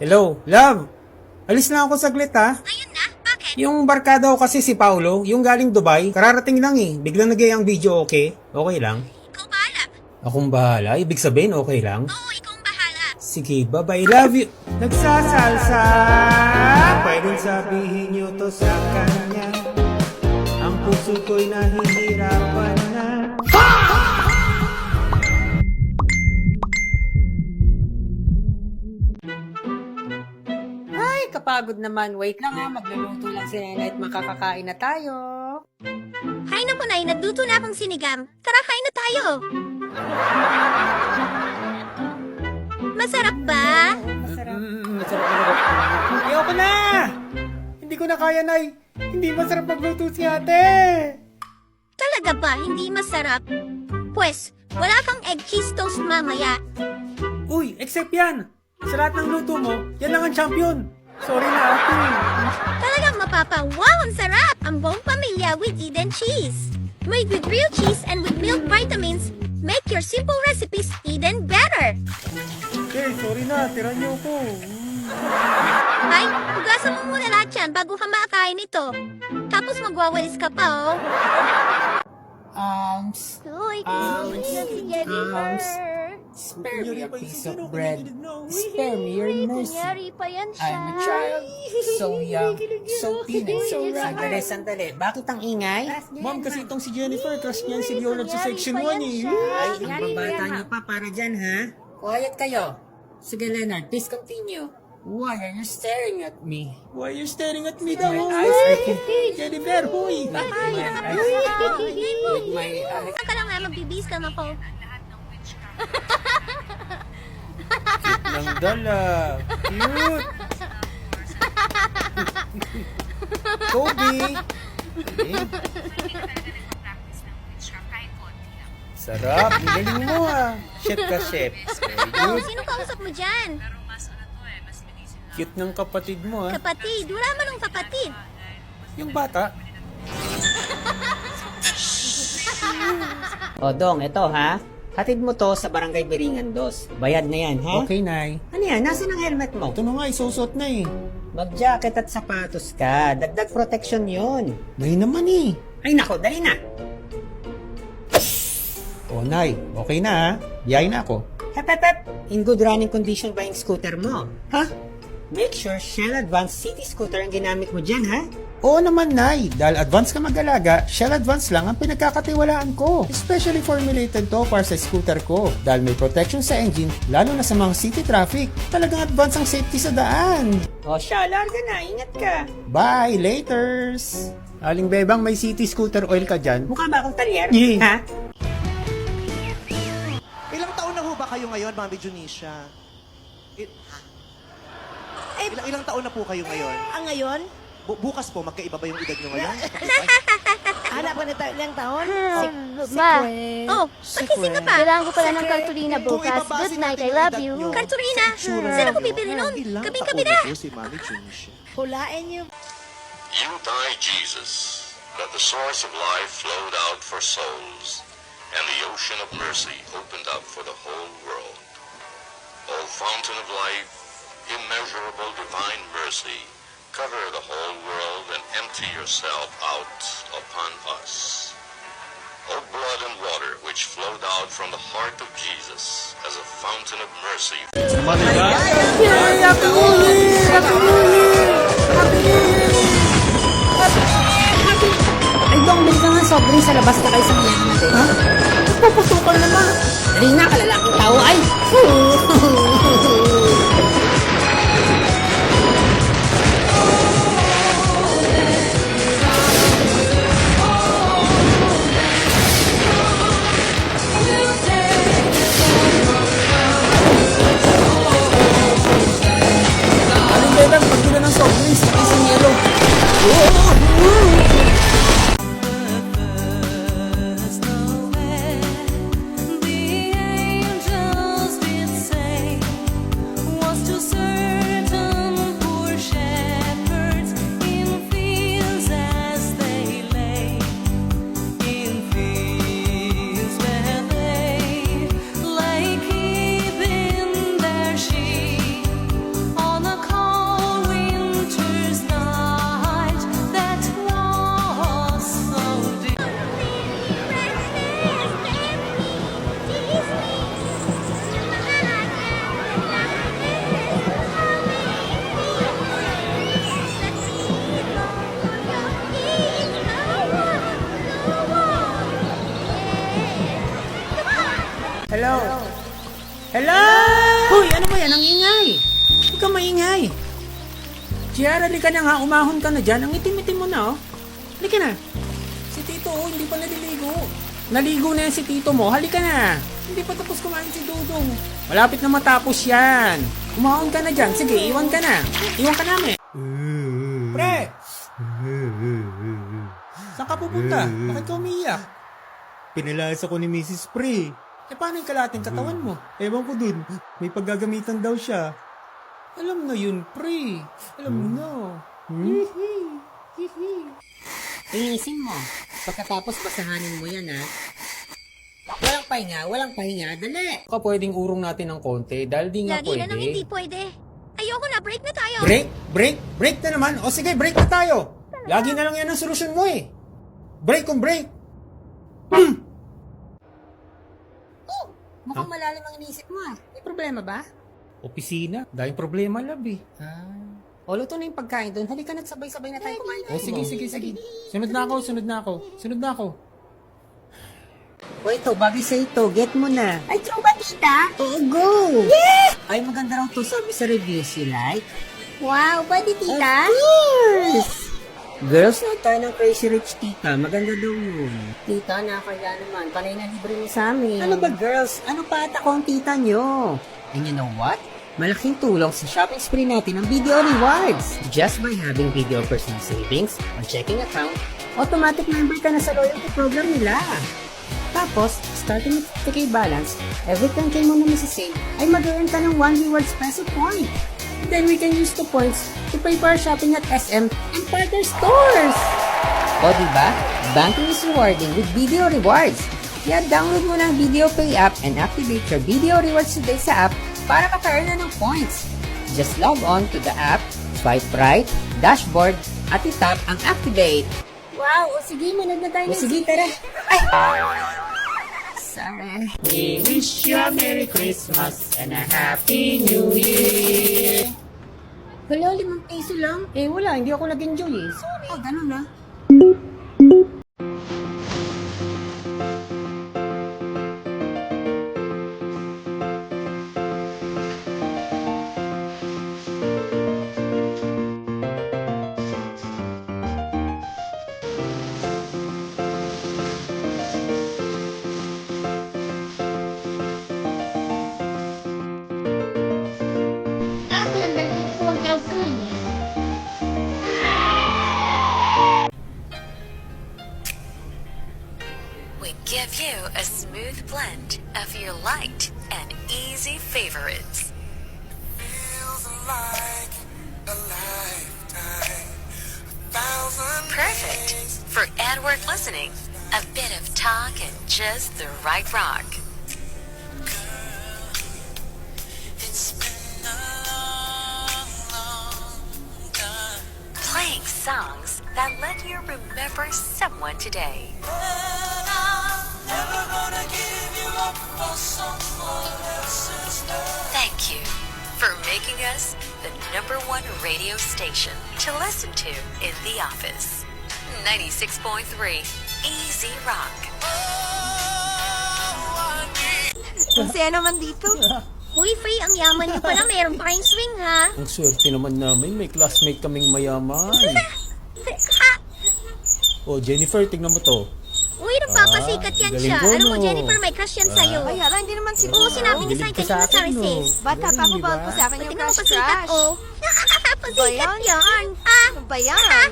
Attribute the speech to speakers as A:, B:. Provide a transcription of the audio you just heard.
A: Hello, love. Alis na ako saglit ha.
B: Ngayon na? Bakit?
A: Yung barkada ko kasi si Paulo, yung galing Dubai, kararating lang eh. Biglang nagay ang video, okay? Okay lang.
B: Ikaw bahala.
A: Akong bahala, ibig sabihin okay lang.
B: Oo, ikaw ang bahala.
A: Sige, bye-bye, love you. Nagsasalsa, pwedeng sabihin nyo to sa kanya. Ang puso ko'y nahihirapan na. Ay, kapagod naman. Wait lang ha, magluluto lang si Nena at makakakain na tayo.
B: Hay naku, Nay, nagluto na akong sinigang. Tara, kain na tayo. Masarap ba?
A: Masarap. Ayoko na! Hindi ko na kaya, Nay. Hindi masarap magluto si ate.
B: Talaga ba hindi masarap? Pwes, wala kang egg cheese toast mamaya.
A: Uy, except yan. Sa lahat ng luto mo, yan lang ang champion. Sorry na, ate.
B: Talagang mapapa-wow, ang sarap! Ang buong pamilya with Eden cheese. Made with real cheese and with milk vitamins, make your simple recipes even better.
A: Okay, sorry na. Tira niyo ko.
B: Ay, hugasan mo muna lahat yan bago ka makakain ito. Tapos magwawalis ka pa, oh. Uy,
C: Spare me a piece of bread. Spare me your mercy.
B: kunyari pa yan siya.
C: I'm a child, so young, so teenage, so
A: Sandali,
C: ragged.
A: sandali. Bakit ang ingay?
D: Ma'am, kasi itong si Jennifer, crush niya si Leonard sa section 1 eh.
A: Ay, ang babata niyo pa para dyan, ha?
C: Quiet kayo. Sige, Leonard, please continue. Why are you staring at me?
D: Why are you staring at me daw?
C: My eyes are
D: Jennifer, huy!
C: with my eyes.
B: Saan ka lang nga, magbibis lang ako.
D: Nang dala. Cute! Kobe! Sarap! Ang galing mo ah! Chef ka, chef. Very
B: Oh,
D: good.
B: sino kausap mo dyan?
D: Cute ng kapatid mo ah.
B: Kapatid, wala man ng kapatid.
D: Yung bata.
A: O, Dong, ito, ha? Hatid mo to sa Barangay Biringan 2. Bayad na yan, ha?
D: Okay, Nay.
A: Ano yan? Nasaan ang helmet mo?
D: Ito na nga, isusot na eh.
A: Mag-jacket at sapatos ka. Dagdag protection yon.
D: Nay naman eh.
A: Ay, nako, dali na.
D: Oh, Nay. Okay na ha. Biyahe na ako.
A: Hep, hep, hep. In good running condition ba yung scooter mo? Ha? Make sure Shell Advance City Scooter ang ginamit mo dyan, ha?
D: Oo naman, Nay. Dahil advance ka mag-alaga, Shell Advance lang ang pinagkakatiwalaan ko. Especially formulated to para sa scooter ko. Dahil may protection sa engine, lalo na sa mga city traffic. Talagang advance ang safety sa daan.
A: O siya, larga na. Ingat ka.
D: Bye, laters! Aling Bebang, may city scooter oil ka dyan?
A: Mukha ba akong talyer?
D: Yeah.
A: Ha?
E: Ilang taon na ho ba kayo ngayon, Mami Junisha? Ilang taon na po kayo ngayon?
F: Ngayon?
E: Bukas po, magkaiba ba yung edad nyo ngayon?
F: Hanap ka na tayo ilang taon?
G: Ma,
B: Oh, pakising ka pa.
G: kailangan ko pala ng cartolina
E: Kung
G: bukas.
E: ibabase
G: Good night,
E: natin
G: I
E: yung
G: love
E: edad
G: you.
E: nyo,
B: Karturina,
E: sure
B: saan ako
E: na
B: bibili nun?
E: ilang
B: Gabi-gabi
E: taon
B: na.
E: po si Mami Junisha?
F: Hulain niyo.
H: You died, Jesus, that the source of life flowed out for souls, and the ocean of mercy opened up for the whole world. O fountain of life, immeasurable divine mercy, cover the whole world and empty yourself out upon us. O blood and water which flowed out from the heart of Jesus as a fountain of mercy.
C: Ay, Dong, bili ka nga soft drink sa labas na kayo sa mga natin. Ha? Puputukan naman. Dali na, kalalaking tao. Ay!
D: Aling Bebang, pagbila ng soft drinks, isang yelo.
A: Ano ba yan? Ang ingay! Huwag kang maingay! JR, halika na nga. Umahon ka na dyan. Ang itim-itim mo na, oh. Halika na. Si Tito, oh, hindi pa naliligo. Naligo na yan si Tito mo. Halika na. Hindi pa tapos kumain si Dudong. Malapit na matapos yan. Umahon ka na dyan. Sige, iwan ka na. Iwan ka namin. Pre! Saan ka pupunta? Bakit ka umiiyak?
D: Pinalayas ako ni Mrs. Pre.
A: Eh, paano yung kalating katawan mo?
D: Ewan ko dun, may paggagamitan daw siya.
A: Alam na yun, pre. Alam mo na.
C: Inisin mo. Pagkatapos basahanin mo yan, ha? Walang pahinga. Dali!
A: Baka pwedeng urong natin ng konti dahil di nga
B: Lagi na
A: pwede.
B: nang hindi pwede. Ayoko na, break na tayo.
D: Break na naman. O sige, break na tayo. Lagi na lang yan ang solusyon mo eh. Break kung break.
C: Mukhang malalim ang inisip mo, ah. May problema ba?
A: Opisina. Dahil problema, lab eh.
C: O, luto na yung pagkain doon. Halika na't sabay-sabay na tayo kumain.
A: O sige. Sunod na ako.
C: O, ito, bagay sa ito. Get mo na. Ay, true ba, tita? Oo, go! Ay, maganda raw to. Sabi sa reviews, you like?
B: Wow, pwede tita?
C: Girls, na tayo ng Crazy Rich, tita. Maganda daw yun. Tita, nakakaya naman. Panay na libre mo sa amin. Ano ba, girls? Ano pa ata kung tita nyo? And you know what? Malaking tulong sa shopping spree natin ang Video Rewards. Just by having Video Personal Savings or checking account, automatic member ka na sa loyalty program nila. Tapos, starting with 50k balance, every 10k mo na masasave, ay mag-earn ka ng 1 rewards peso point. Then we can use the points to pay for our shopping at SM and partner stores. O diba? Banking is rewarding with Video Rewards. Kaya download mo ng Video Pay app and activate your Video Rewards today sa app para maka-earn na ng points. Just log on to the app, swipe right, dashboard, at itap ang activate.
B: Wow, o sige, manood na tayo
C: O
B: ng
C: sige, tara. Ay! Sorry.
A: We wish you a Merry Christmas and a Happy New Year.
C: Wala, 5 peso lang.
A: Eh wala, hindi ako nag-enjoy eh.
C: Sorry. Oh, ganun na.
I: We give you a smooth blend of your liked and easy favorites. Perfect for ad work listening. A bit of talk and just the right rock. Playing songs that let you remember someone today. Thank you for making us the #1 radio station to listen to in the office. 96.3 Easy Rock.
F: Ang saya naman dito.
B: Huy, Faye, ang yaman niyo pala. Meron pa kayong swing, ha?
A: Ang swerte naman namin, may classmate kaming mayaman. Oh, Jennifer, tignan mo to.
B: Uy, nagpapasikat yan
A: galing
B: siya.
A: ko,
B: Alam mo,
A: no?
B: Jennifer, may crush yan sa'yo.
F: Ay, hala, hindi naman siguro.
B: Oo, sinabi niya
A: Galing
B: sa'yo
A: ka sa
B: kanina sa
A: akin, no?
B: recess.
F: Bata pa ako
A: Galing,
F: bawal
A: diba?
F: ko sa akin yung
B: Tingnan mo, pasikat,
F: crush-crush.
B: oh. Pasikat
F: Ba
B: yan. Ah,
F: Ano ba yan?